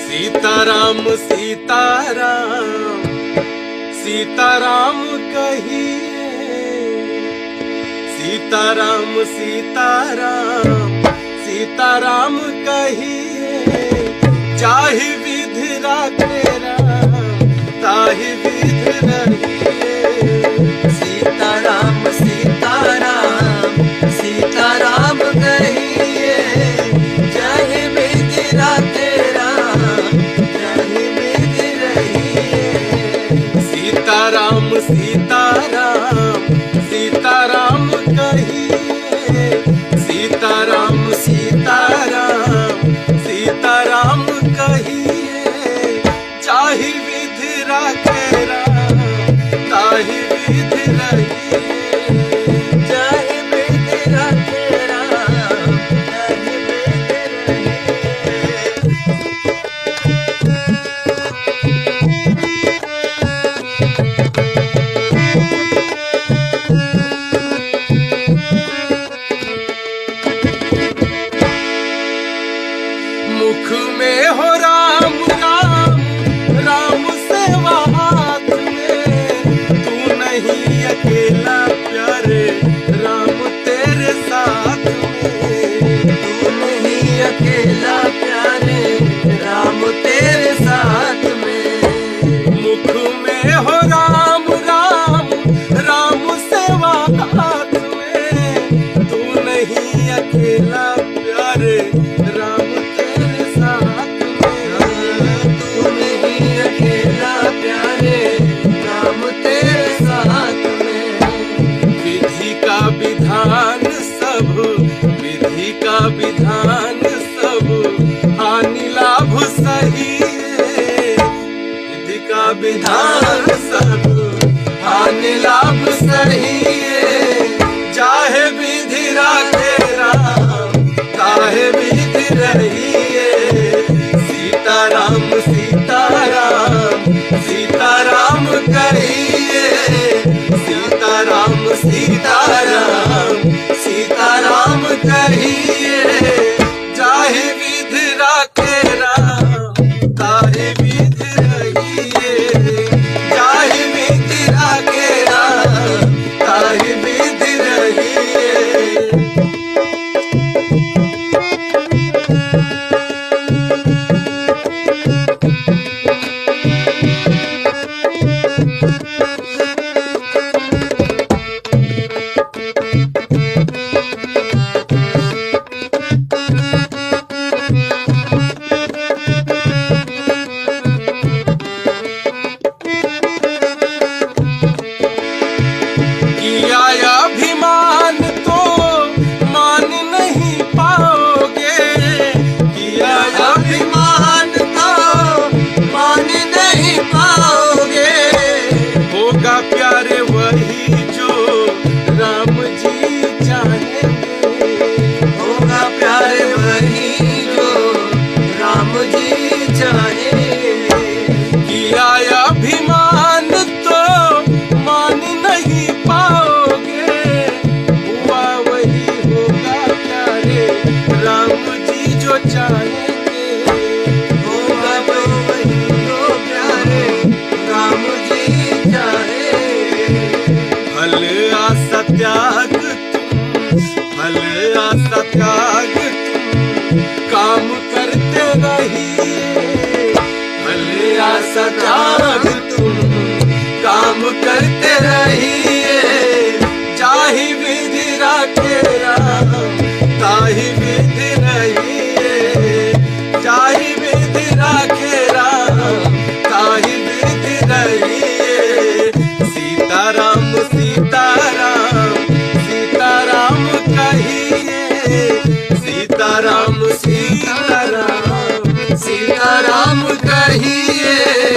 सीताराम सीताराम सीताराम कहिए, सीताराम सीताराम सीताराम कहिए। चाहे विधि राखे राम ताहि विधि रहिए। सीताराम सीताराम सीताराम कहिए, चाहे विधि राखे राम चाहे विधि रहिए। सीताराम सीताराम सीताराम कहिए, सीताराम सीताराम सीताराम कहिए। चाहे विधि राखे राम ताहि विधि रहिए। चाहे विधि राखे राम चाहे विधि मुख में हो राम राम राम सेवा हाथ में। तू नहीं अकेला प्यारे राम तेरे साथ में। तू नहीं अकेला प्यारे राम तेरे साथ में। मुख में हो राम राम राम सेवा हाथ में। तू नहीं अकेला प्यारे राम तेरे साथ में। तू नहीं अकेला प्यारे राम तेरे साथ में। विधि का विधान सब, विधि का विधान सब हानि लाभ सही है। विधि का विधान सब हानि लाभ सही है। चाहे विधि राखे राम ताहे विधि रहिए। सीताराम सीताराम सीताराम कहिए, सीताराम सीताराम सीताराम कहिए। चाहे विधि राखे राम ताहे विधि रहिए। चाहे विधि राखे राम ताहे विधि रहिए। किया अभिमान तो मान नहीं पाओगे। किया अभिमान तो मान नहीं पाओगे। होगा प्यारे वही जो राम जी चाहेंगे। होगा प्यारे वही जो राम जी चाहेंगे। किया अभिमान तो मान नहीं पाओगे। हुआ वही होगा प्यारे राम जी जो चाहेंगे। होगा वही जो प्यारे राम जी चाहेंगे। फल आशा त्याग तुम, फल आशा त्याग तुम काम करते रहिए। फल आशा त्याग तुम काम करते रहिए। चाहे विधि राखे राम ताहि विधि रहिए। चाहे विधि राखे राम ताहि विधि रहिए। सीताराम सीताराम सीताराम कहिए, सीताराम सीताराम सीताराम कहिए।